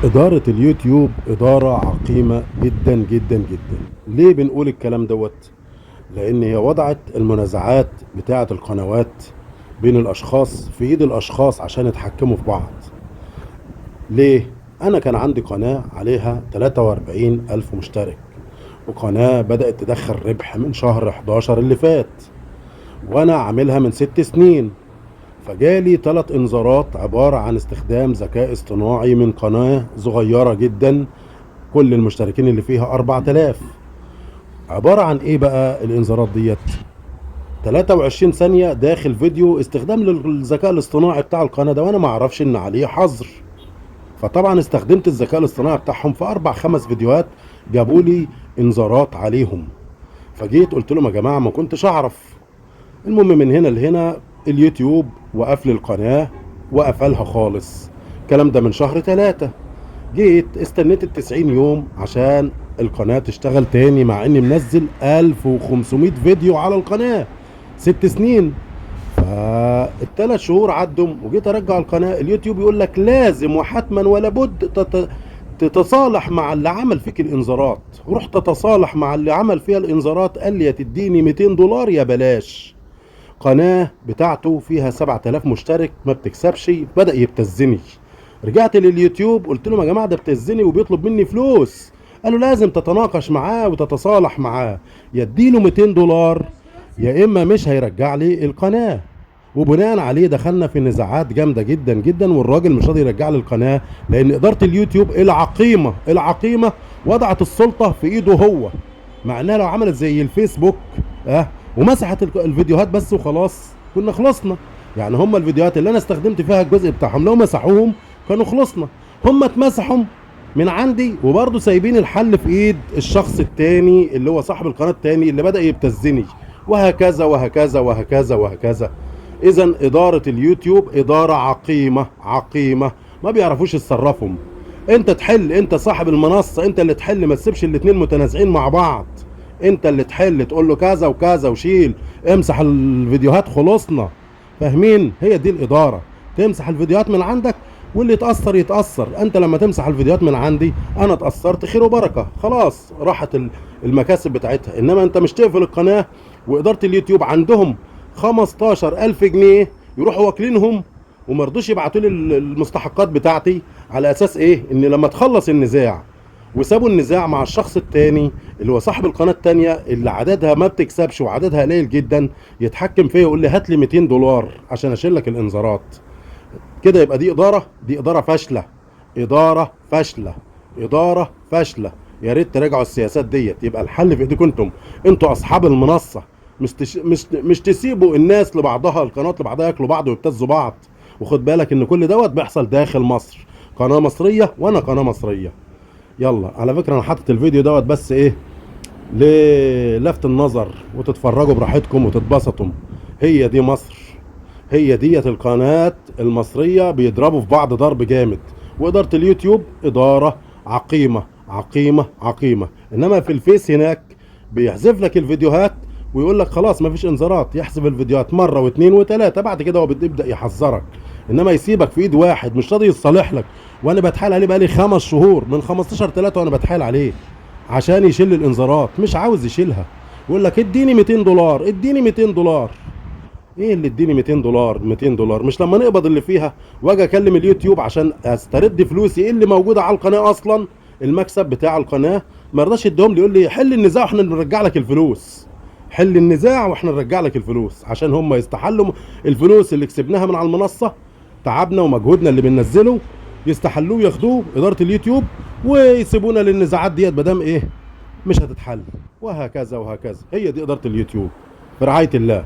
إدارة اليوتيوب إدارة عقيمة جدا جدا جدا. ليه بنقول الكلام دوت؟ لأن هي وضعت المنازعات بتاعة القنوات بين الأشخاص في إيد الأشخاص عشان يتحكموا في بعض. ليه؟ أنا كان عندي قناة عليها 43 ألف مشترك، وقناة بدأت تدخل ربح من شهر 11 اللي فات، وأنا عاملها من 6 سنين. فجالي 3 انذارات عبارة عن استخدام ذكاء اصطناعي من قناة صغيرة جدا كل المشتركين اللي فيها 4000. عبارة عن ايه بقى الانذارات ديت؟ 23 ثانية داخل فيديو استخدام للذكاء الاصطناعي بتاع القناة ده، وانا ما اعرفش ان عليه حظر. فطبعا استخدمت الذكاء الاصطناعي بتاعهم في 4 5 فيديوهات جابوا لي انذارات عليهم. فجيت قلت لهم يا جماعة ما كنتش اعرف. المهم من هنا لهنا اليوتيوب وقف لي القناة وقفلها خالص. الكلام ده من شهر 3. جيت استنيت ال90 يوم عشان القناة تشتغل تاني، مع اني منزل 1500 فيديو على القناة 6 سنين. فال3 شهور عدوا وجيت ارجع القناة، اليوتيوب يقول لك لازم وحتما ولا بد تتصالح مع اللي عمل فيك الانذارات. ورحت تتصالح مع اللي عمل فيها الانذارات، قال لي يا تديني 200 دولار يا بلاش. قناة بتاعته فيها 7000 مشترك ما بتكسبش، بدأ يبتزني. رجعت لليوتيوب قلت لهم يا جماعة ده بتزني وبيطلب مني فلوس. قالوا لازم تتناقش معاه وتتصالح معاه، يديله 200 دولار يا إما مش هيرجع لي القناة. وبناء عليه دخلنا في نزاعات جامدة جدا جدا، والراجل مش راضي يرجع لي القناة لأن إدارة اليوتيوب العقيمة وضعت السلطة في إيده هو. مع إنها لو عملت زي الفيسبوك ومسحت الفيديوهات بس وخلاص كنا خلصنا. يعني هم الفيديوهات اللي انا استخدمت فيها الجزء بتاعهم لو مسحوهم كانوا خلصنا. هم اتمسحوا من عندي وبرضه سايبين الحل في ايد الشخص التاني اللي هو صاحب القناة التاني اللي بدأ يبتزني، وهكذا وهكذا وهكذا وهكذا. اذا ادارة اليوتيوب ادارة عقيمة ما بيعرفوش يتصرفهم. انت تحل، انت صاحب المنصة انت اللي تحل، ما تسيبش الاتنين متنازعين مع بعض. انت اللي تحل، تقول له كذا وكذا وشيل، امسح الفيديوهات خلصنا. فاهمين؟ هي دي الاداره. تمسح الفيديوهات من عندك واللي يتاثر يتاثر. انت لما تمسح الفيديوهات من عندي انا اتاثرت خير وبركه، خلاص راحت المكاسب بتاعتها. انما انت مش تقفل القناه واداره اليوتيوب عندهم 15000 جنيه يروحوا واكلينهم ومرضوش يبعتوا لي المستحقات بتاعتي. على اساس ايه؟ ان لما تخلص النزاع وسابوا النزاع مع الشخص التاني اللي هو صاحب القناة التانية اللي عددها ما بتكسبش وعددها قليل جدا، يتحكم فيا يقول لي هات لي 200 دولار عشان اشيل لك الانذارات. كده يبقى دي ادارة فاشلة. ادارة فاشلة. يا ريت تراجعوا السياسات ديت. يبقى الحل في ايديكم انتوا اصحاب المنصة. مش تسيبوا الناس لبعضها، القنوات لبعضها ياكلوا بعض ويبتزوا بعض. وخد بالك ان كل دوت بيحصل داخل مصر. قناة مصرية وانا قناة مصرية. يلا على فكرة انا حاطط الفيديو دوت بس ايه للفت النظر، وتتفرجوا براحتكم وتتبسطوا. هي دي مصر، هي ديت القناة المصرية بيضربوا في بعض ضرب جامد. وإدارة اليوتيوب إدارة عقيمة. إنما في الفيس هناك بيحذف لك الفيديوهات ويقول لك خلاص مفيش انذارات، يحذف الفيديوهات مرة واثنين وثلاثة، بعد كده هو بيبدأ يحذرك. انما يسيبك في ايد واحد مش راضي يصالح لك. وانا بتحايل عليه بقالي 5 شهور من 15/3 وانا بتحايل عليه عشان يشيل الانذارات، مش عاوز يشيلها. يقول لك اديني 200 دولار اديني 200 دولار. ايه اللي اديني 200 دولار 200 دولار؟ مش لما نقبض اللي فيها واجي اكلم اليوتيوب عشان استرد فلوسي ايه اللي موجوده على القناه اصلا، المكسب بتاع القناه، ما رضاش يديهم لي. يقول لي حل النزاع واحنا نرجع لك الفلوس. حل النزاع واحنا نرجع لك الفلوس عشان هم يستحلوا الفلوس اللي كسبناها من على المنصه، تعبنا ومجهودنا اللي بننزله، يستحلوه ياخدوه اداره اليوتيوب ويسيبونا للنزاعات ديت مادام ايه مش هتتحل. وهكذا وهكذا. هي دي اداره اليوتيوب في رعايه الله.